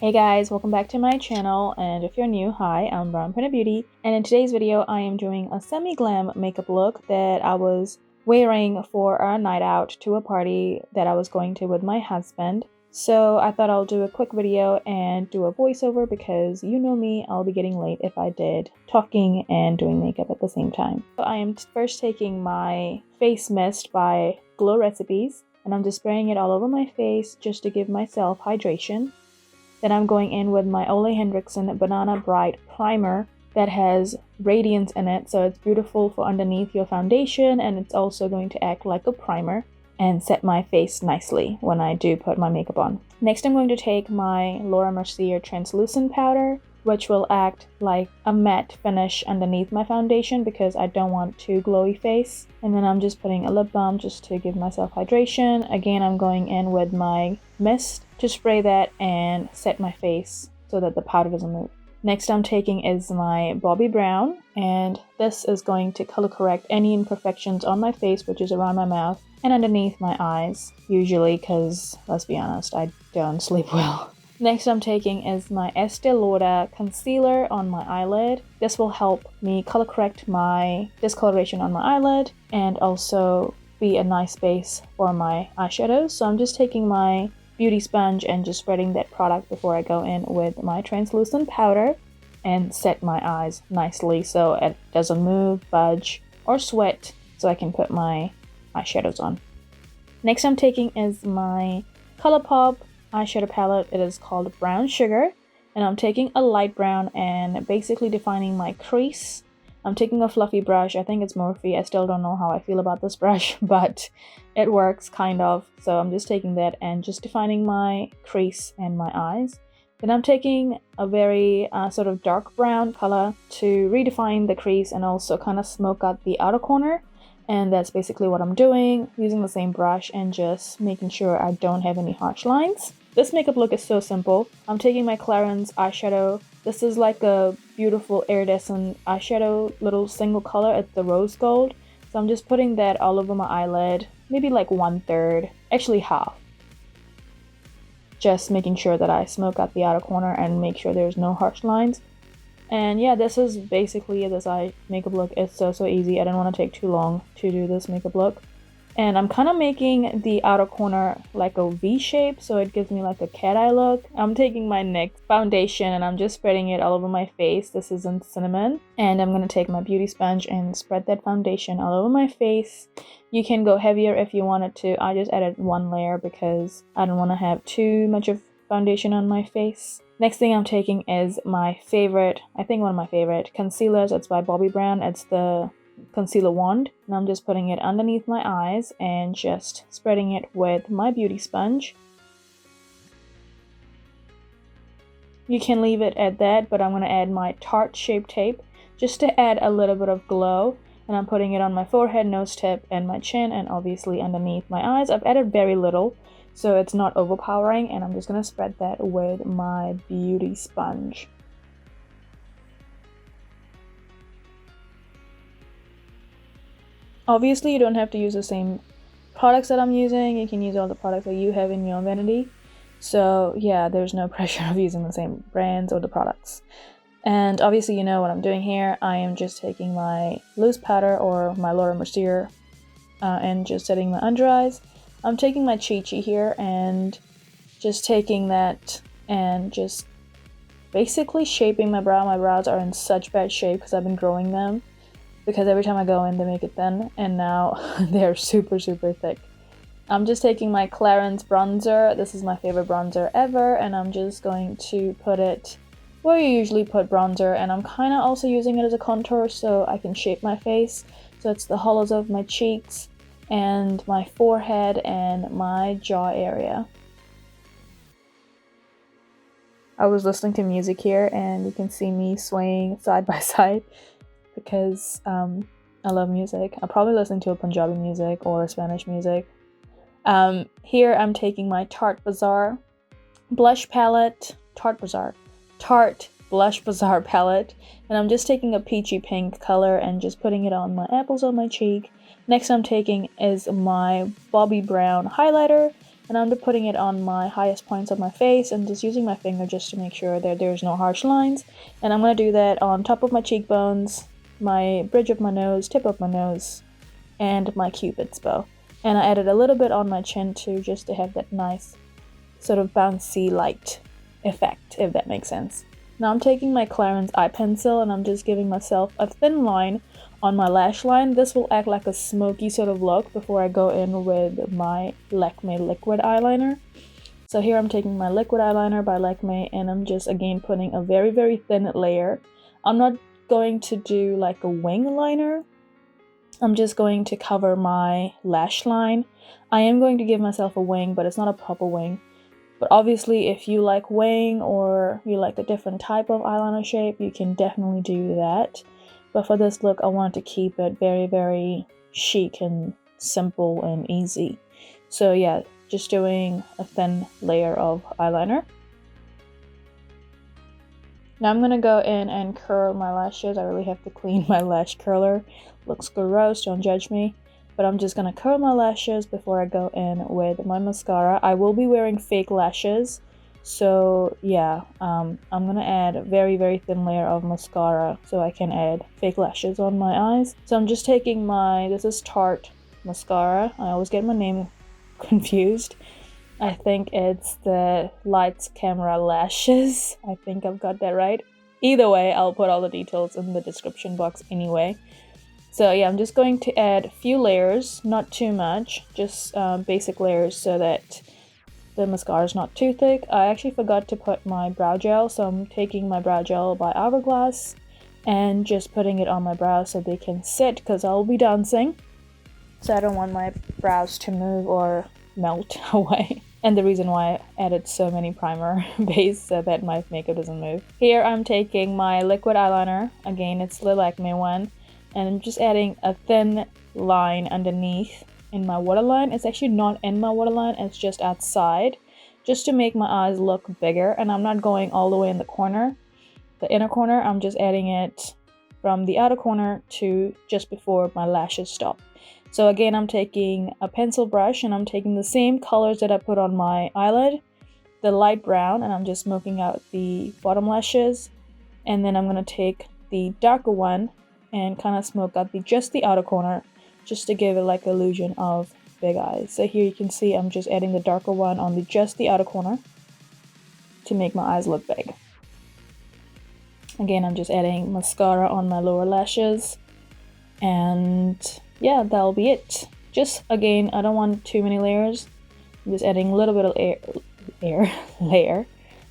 Hey guys, welcome back to my channel, and if you're new, hi, I'm Panda Beauty, and in today's video I am doing a semi-glam makeup look that I was wearing for a night out to a party that I was going to with my husband. So I thought I'll do a quick video and do a voiceover because you know me, I'll be getting late if I did talking and doing makeup at the same time. So I am first taking my face mist by Glow Recipes, and I'm just spraying it all over my face just to give myself hydration. Then I'm going in with my Ole Henriksen Banana Bright Primer that has radiance in it, so it's beautiful for underneath your foundation, and it's also going to act like a primer and set my face nicely when I do put my makeup on. Next, I'm going to take my Laura Mercier Translucent Powder, which will act like a matte finish underneath my foundation because I don't want too glowy face. And then I'm just putting a lip balm just to give myself hydration. Again, I'm going in with my mist to spray that and set my face so that the powder doesn't move. Next I'm taking is my Bobbi Brown, and this is going to color correct any imperfections on my face, which is around my mouth and underneath my eyes, usually because, let's be honest, I don't sleep well. Next I'm taking is my Estee Lauder Concealer on my eyelid. This will help me color correct my discoloration on my eyelid and also be a nice base for my eyeshadows. So I'm just taking my beauty sponge and just spreading that product before I go in with my translucent powder and set my eyes nicely so it doesn't move, budge, or sweat, so I can put my eyeshadows on. Next I'm taking is my Colourpop eyeshadow palette. It is called Brown Sugar, and I'm taking a light brown and basically defining my crease. I'm taking a fluffy brush. I think it's Morphe. I still don't know how I feel about this brush, but it works kind of. So I'm just taking that and just defining my crease and my eyes. Then I'm taking a very sort of dark brown color to redefine the crease and also kind of smoke out the outer corner. And that's basically what I'm doing, using the same brush and just making sure I don't have any harsh lines. This makeup look is so simple. I'm taking my Clarins eyeshadow. This is like a beautiful iridescent eyeshadow, little single color. It's the rose gold. So I'm just putting that all over my eyelid, maybe like 1/3, actually half. Just making sure that I smoke out the outer corner and make sure there's no harsh lines. And yeah, this is basically this eye makeup look. It's so easy. I didn't want to take too long to do this makeup look. And I'm kind of making the outer corner like a V shape, so it gives me like a cat eye look. I'm taking my NYX foundation and I'm just spreading it all over my face. This is in Cinnamon. And I'm going to take my beauty sponge and spread that foundation all over my face. You can go heavier if you wanted to. I just added one layer because I don't want to have too much of foundation on my face. Next thing I'm taking is my favorite, I think one of my favorite concealers. It's by Bobbi Brown. It's the concealer wand, and I'm just putting it underneath my eyes and just spreading it with my beauty sponge. You can leave it at that, but I'm going to add my Tarte Shape Tape just to add a little bit of glow, and I'm putting it on my forehead, nose tip, and my chin, and obviously underneath my eyes. I've added very little so it's not overpowering, and I'm just going to spread that with my beauty sponge. Obviously, you don't have to use the same products that I'm using. You can use all the products that you have in your vanity. So yeah, there's no pressure of using the same brands or the products. And obviously you know what I'm doing here. I am just taking my loose powder or my Laura Mercier and just setting my under eyes. I'm taking my Chichi here and just taking that and just basically shaping my brow. My brows are in such bad shape because I've been growing them. Because every time I go in, they make it thin, and now they're super thick. I'm just taking my Clarins bronzer. This is my favorite bronzer ever, and I'm just going to put it where you usually put bronzer, and I'm kind of also using it as a contour so I can shape my face. So it's the hollows of my cheeks and my forehead and my jaw area. I was listening to music here, and you can see me swaying side by side. Because I love music. I'm probably listening to a Punjabi music or Spanish music. Here I'm taking my Tarte Bazaar blush palette, Tarte Blush Bazaar palette, and I'm just taking a peachy pink color and just putting it on my apples on my cheek. Next I'm taking is my Bobbi Brown highlighter, And I'm just putting it on my highest points of my face and just using my finger just to make sure that there's no harsh lines. And I'm going to do that on top of my cheekbones, my bridge of my nose, tip of my nose, and my cupid's bow. And I added a little bit on my chin too, just to have that nice sort of bouncy light effect, if that makes sense. Now I'm taking my Clarins eye pencil and I'm just giving myself a thin line on my lash line. This will act like a smoky sort of look before I go in with my Lakme liquid eyeliner. So here I'm taking my liquid eyeliner by Lakme and I'm just again putting a very, very thin layer. I'm not going to do like a wing liner. I'm just going to cover my lash line. I am going to give myself a wing, but it's not a proper wing. But obviously if you like wing or you like a different type of eyeliner shape, you can definitely do that. But for this look, I want to keep it very, very chic and simple and easy. So yeah, just doing a thin layer of eyeliner. Now I'm gonna go in and curl my lashes. I really have to clean my lash curler. Looks gross, don't judge me. But I'm just gonna curl my lashes before I go in with my mascara. I will be wearing fake lashes. So yeah, I'm gonna add a very, very thin layer of mascara so I can add fake lashes on my eyes. So I'm just taking this is Tarte mascara. I always get my name confused. I think it's the Lights Camera Lashes. I think I've got that right. Either way, I'll put all the details in the description box anyway. So yeah, I'm just going to add a few layers, not too much, just basic layers so that the mascara is not too thick. I actually forgot to put my brow gel, so I'm taking my brow gel by Hourglass and just putting it on my brows so they can sit because I'll be dancing. So I don't want my brows to move or melt away. And the reason why I added so many primer base so that my makeup doesn't move. Here I'm taking my liquid eyeliner. Again, it's the Lakme one. And I'm just adding a thin line underneath in my waterline. It's actually not in my waterline, it's just outside. Just to make my eyes look bigger. And I'm not going all the way in the corner. The inner corner, I'm just adding it from the outer corner to just before my lashes stop. So again, I'm taking a pencil brush and I'm taking the same colors that I put on my eyelid, the light brown, and I'm just smoking out the bottom lashes. And then I'm going to take the darker one and kind of smoke out just the outer corner, just to give it like illusion of big eyes. So here you can see I'm just adding the darker one on just the outer corner to make my eyes look big. Again, I'm just adding mascara on my lower lashes, and yeah, that'll be it. Just again, I don't want too many layers. I'm just adding a little bit of layer.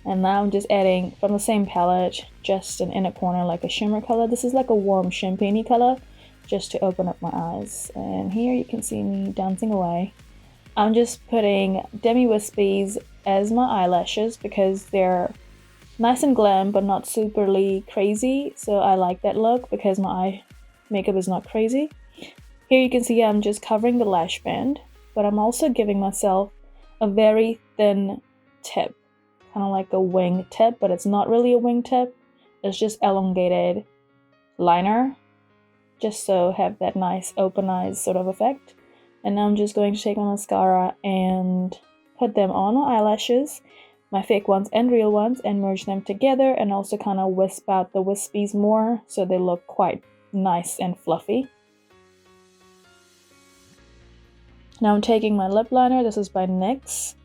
And now I'm just adding from the same palette, just an inner corner like a shimmer color. This is like a warm champagne color, just to open up my eyes. And here you can see me dancing away. I'm just putting demi wispies as my eyelashes because they're nice and glam but not superly crazy. So I like that look because my eye makeup is not crazy. Here you can see I'm just covering the lash band, but I'm also giving myself a very thin tip, kind of like a wing tip, but it's not really a wing tip. It's just elongated liner, just so have that nice open eyes sort of effect. And now I'm just going to take my mascara and put them on my eyelashes, my fake ones and real ones, and merge them together and also kind of wisp out the wispies more so they look quite nice and fluffy. Now I'm taking my lip liner. This is by NYX,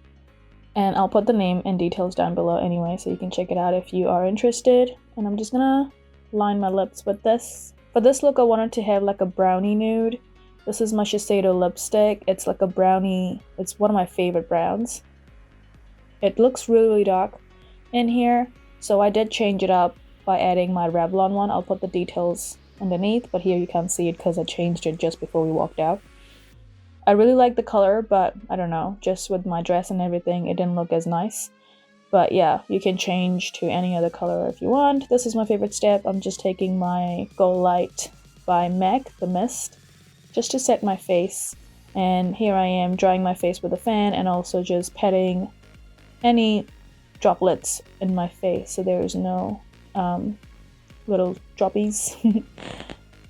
and I'll put the name and details down below anyway so you can check it out if you are interested. And I'm just gonna line my lips with this. For this look, I wanted to have like a brownie nude. This is my Sheseido lipstick. It's like a brownie. It's one of my favorite browns. It looks really, really dark in here, so I did change it up by adding my Revlon one. I'll put the details underneath, but here you can't see it because I changed it just before we walked out. I really like the color, but I don't know, just with my dress and everything, it didn't look as nice. But yeah, you can change to any other color if you want. This is my favorite step. I'm just taking my Go Light by MAC, the mist, just to set my face. And here I am drying my face with a fan and also just patting any droplets in my face so there's no little droppies.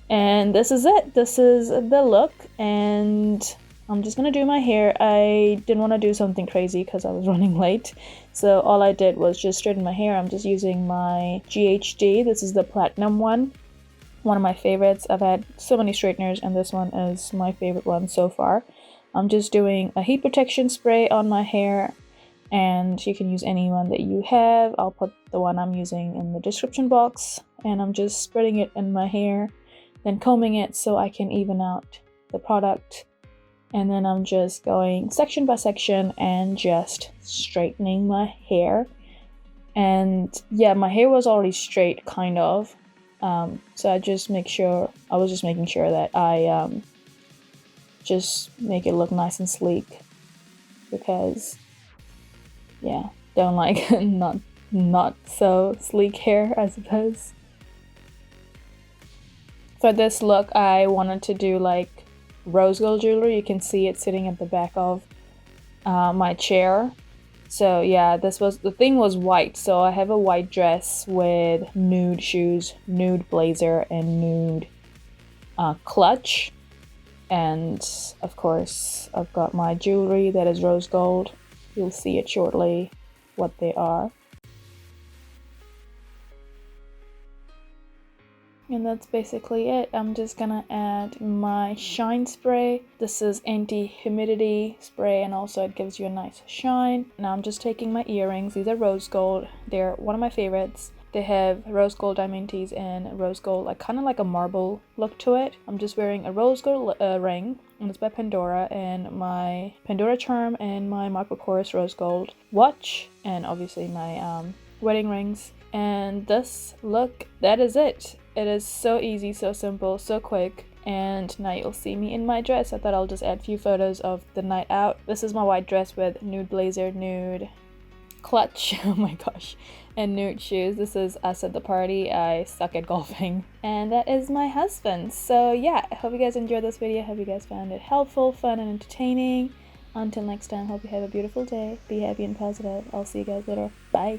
And this is it. This is the look, and I'm just gonna do my hair. I didn't want to do something crazy because I was running late. So all I did was just straighten my hair. I'm just using my GHD. This is the platinum one of my favorites. I've had so many straighteners and this one is my favorite one so far. I'm just doing a heat protection spray on my hair, and you can use any one that you have. I'll put the one I'm using in the description box, and I'm just spreading it in my hair, then combing it so I can even out the product. And then I'm just going section by section and just straightening my hair. And yeah, my hair was already straight, kind of. So I was just making sure that I just make it look nice and sleek, because yeah, don't like not so sleek hair, I suppose. For this look, I wanted to do like rose gold jewelry. You can see it sitting at the back of my chair. So yeah, the thing was white. So I have a white dress with nude shoes, nude blazer, and nude clutch. And of course, I've got my jewelry that is rose gold. You'll see it shortly what they are. And that's basically it. I'm just gonna add my shine spray. This is anti-humidity spray, and also it gives you a nice shine. Now I'm just taking my earrings. These are rose gold. They're one of my favorites. They have rose gold diamantes and rose gold, like kind of like a marble look to it. I'm just wearing a rose gold ring, and it's by Pandora, and my Pandora charm, and my Michael Kors rose gold watch, and obviously my wedding rings. And this look, that is it. It is so easy, so simple, so quick. And now you'll see me in my dress. I thought I'll just add a few photos of the night out. This is my white dress with nude blazer, nude clutch, oh my gosh, and nude shoes. This is us at the party. I suck at golfing. And that is my husband. So yeah, I hope you guys enjoyed this video. I hope you guys found it helpful, fun, and entertaining. Until next time, hope you have a beautiful day. Be happy and positive. I'll see you guys later. Bye.